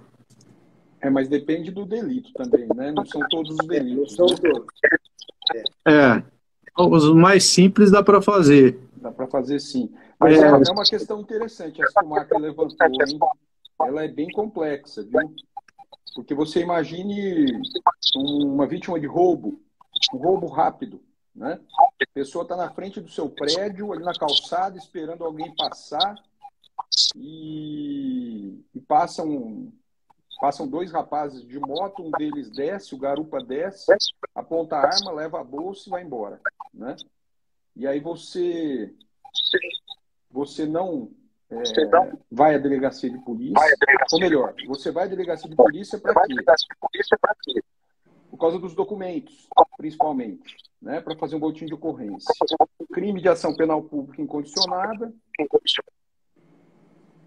Mas depende do delito também, né? Não são todos os delitos. Não são todos. Os mais simples dá para fazer. Dá para fazer sim. Mas é uma questão interessante essa que o Macri levantou, hein? Ela é bem complexa, viu? Porque você imagine uma vítima de roubo, um roubo rápido, né? A pessoa está na frente do seu prédio, ali na calçada, esperando alguém passar e passam dois rapazes de moto, um deles desce, o garupa desce, aponta a arma, leva a bolsa e vai embora, né? E aí você não vai à delegacia de polícia, ou melhor, você vai à delegacia de polícia para quê? Por causa dos documentos, principalmente, né? Para fazer um boletim de ocorrência. Crime de ação penal pública incondicionada.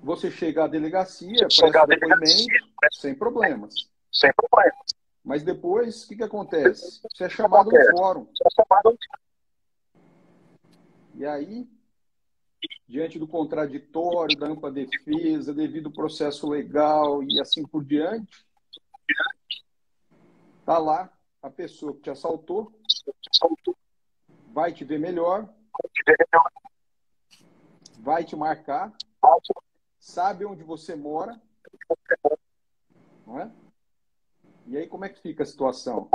Você chega à delegacia, presta depoimento, sem problemas. Mas depois, o que acontece? Você é chamado no fórum. E aí, diante do contraditório, da ampla defesa, devido ao processo legal e assim por diante, está lá a pessoa que te assaltou, vai te ver melhor, vai te marcar, sabe onde você mora, não é? E aí como é que fica a situação?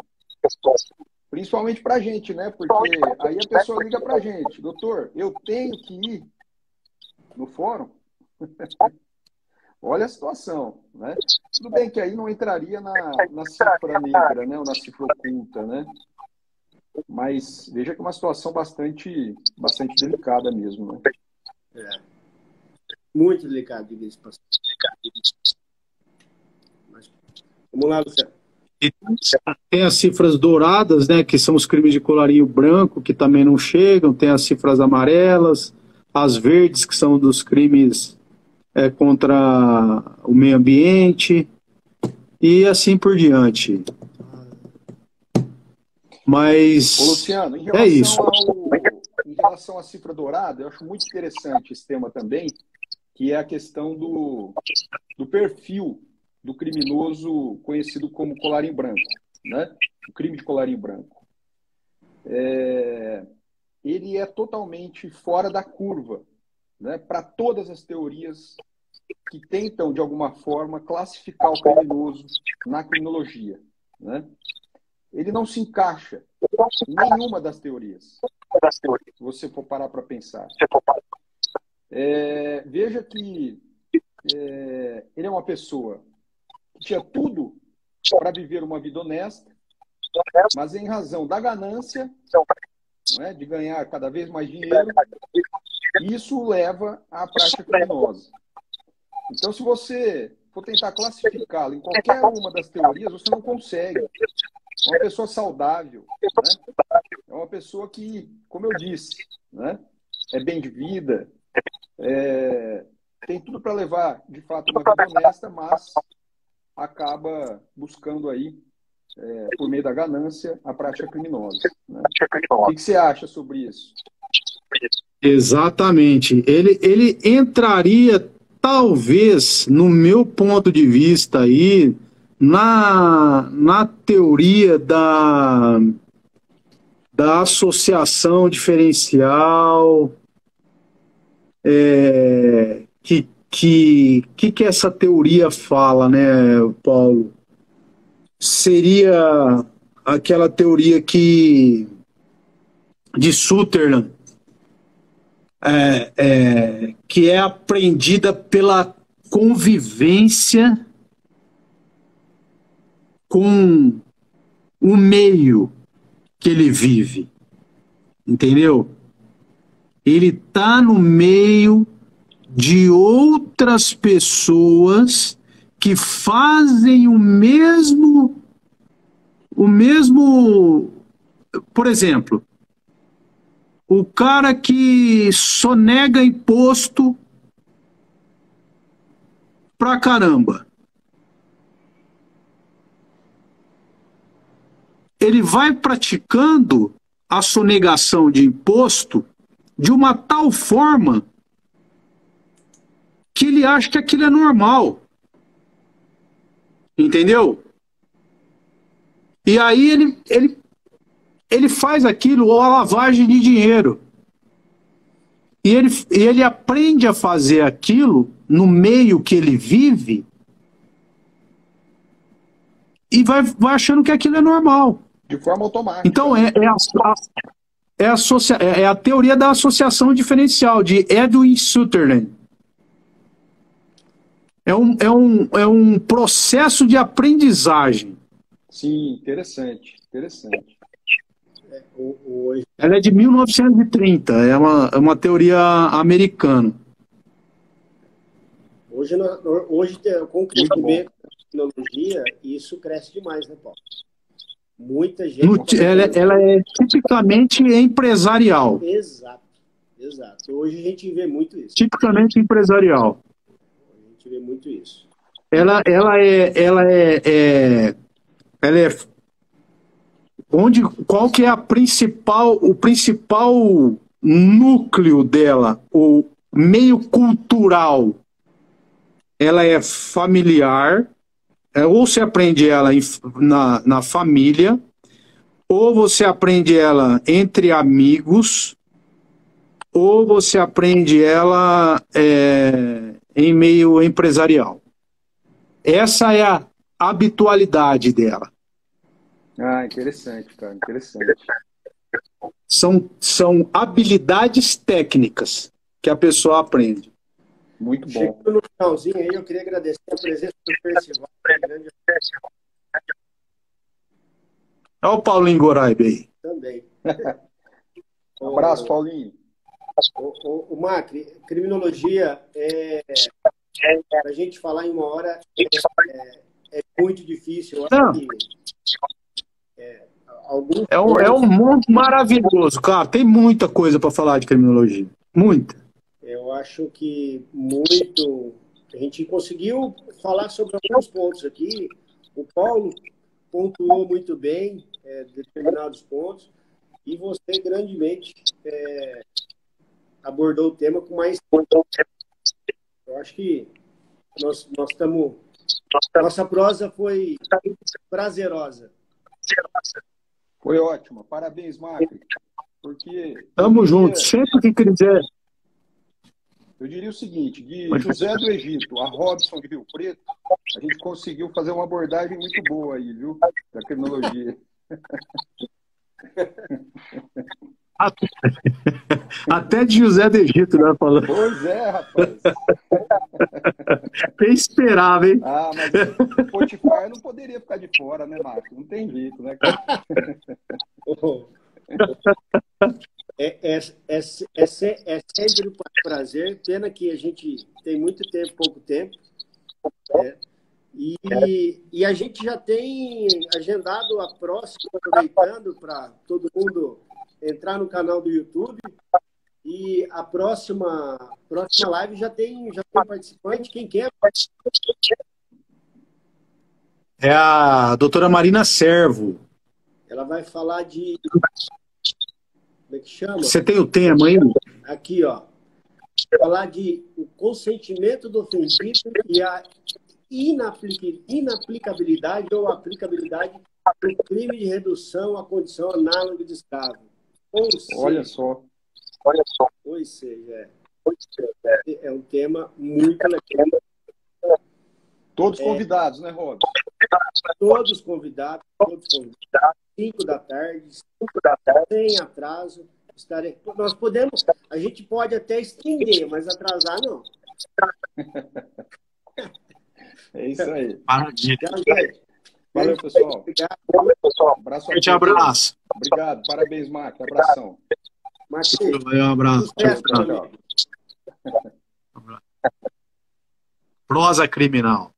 Principalmente para a gente, né? Porque aí a pessoa liga para a gente, doutor, eu tenho que ir no fórum? Olha a situação, né? Tudo bem que aí não entraria na cifra negra, né? Ou na cifra oculta, né? Mas veja que é uma situação bastante delicada mesmo, né? É. Muito delicado, diga-se de passagem. Mas, vamos lá, Luciano. E tem as cifras douradas, né, que são os crimes de colarinho branco, que também não chegam, tem as cifras amarelas, as verdes, que são dos crimes contra o meio ambiente, e assim por diante. Mas ô, Luciano, é isso. Em relação à cifra dourada, eu acho muito interessante esse tema também, que é a questão do perfil do criminoso conhecido como colarinho branco, né? O crime de colarinho branco. Ele é totalmente fora da curva, né? Para todas as teorias que tentam, de alguma forma, classificar o criminoso na criminologia, né? Ele não se encaixa em nenhuma das teorias, se você for parar para pensar. Veja que ele é uma pessoa que tinha tudo para viver uma vida honesta, mas em razão da ganância, né, de ganhar cada vez mais dinheiro, isso leva à prática criminosa. Então, se você for tentar classificá-lo em qualquer uma das teorias, você não consegue. É uma pessoa saudável, né? É uma pessoa que, como eu disse, né, é bem de vida, tem tudo para levar, de fato, uma vida honesta, mas acaba buscando aí, por meio da ganância, a prática criminosa, né? O que você acha sobre isso? Exatamente. Ele entraria, talvez, no meu ponto de vista aí, na teoria da associação diferencial, que essa teoria fala, né, Paulo? Seria aquela teoria de Sutherland, que é aprendida pela convivência com o meio que ele vive, entendeu? Ele está no meio de outras pessoas que fazem o mesmo, por exemplo, o cara que sonega imposto pra caramba. Ele vai praticando a sonegação de imposto de uma tal forma que ele acha que aquilo é normal. Entendeu? E aí ele faz aquilo, ou a lavagem de dinheiro. E ele aprende a fazer aquilo no meio que ele vive e vai achando que aquilo é normal. De forma automática. Então, é a teoria da associação diferencial, de Edwin Sutherland. É um processo de aprendizagem. Sim, interessante. Ela é de 1930, é uma teoria americana. Hoje com o crescimento da tecnologia, isso cresce demais, né, Paulo? Muita gente... Ela é tipicamente empresarial. Exato. Hoje a gente vê muito isso. Tipicamente empresarial. A gente vê muito isso. Ela é Ela é qual que é o principal núcleo dela, o meio cultural? Ela é familiar, ou você aprende ela na família, ou você aprende ela entre amigos, ou você aprende ela em meio empresarial. Essa é a habitualidade dela. Ah, interessante, cara, interessante. São habilidades técnicas que a pessoa aprende. Muito bom. Chegando no finalzinho aí, eu queria agradecer a presença do Percival. Olha o Paulinho Goraibe aí. Também. Um abraço, Paulinho. O Macri, criminologia, a gente falar em uma hora é muito difícil. Eu acho que, é um mundo maravilhoso, cara. Tem muita coisa para falar de criminologia. Muita. Eu acho que muito. A gente conseguiu falar sobre alguns pontos aqui. O Paulo pontuou muito bem determinados pontos. E você grandemente abordou o tema com mais. Eu acho que nós estamos. Nossa prosa foi prazerosa. Foi ótima. Parabéns, Macri. Porque. Tamo junto. Sempre que quiser. Eu diria o seguinte: de José do Egito a Robson de Rio Preto, a gente conseguiu fazer uma abordagem muito boa aí, viu? Da criminologia. Até de José do Egito, né? Falando. Pois é, rapaz. Quem esperava, hein? Ah, mas o Potifar não poderia ficar de fora, né, Marcos? Não tem jeito, né, cara? É sempre um prazer. Pena que a gente tem muito tempo, pouco tempo. E a gente já tem agendado a próxima, aproveitando para todo mundo entrar no canal do YouTube. E a próxima live já tem participante. Quem quer? É a doutora Marina Servo. Ela vai falar de... Como é que chama? Você tem o tema aí? Aqui, ó. Vai falar de o consentimento do ofendido e a inaplicabilidade ou aplicabilidade do crime de redução à condição análoga de escravo. Olha só. Ou seja, é um tema muito legal. Todos convidados, né, Robson? Todos convidados. 5 da tarde, sem atraso. Nós podemos, a gente pode até estender, mas atrasar não. É isso aí. Maravilha. Valeu, pessoal. Obrigado. Abraço. Gente, abraço. Obrigado. Parabéns, Marcos. Abração. Marquinhos, Um abraço. sucesso Tchau, também. tchau. Prosa criminal.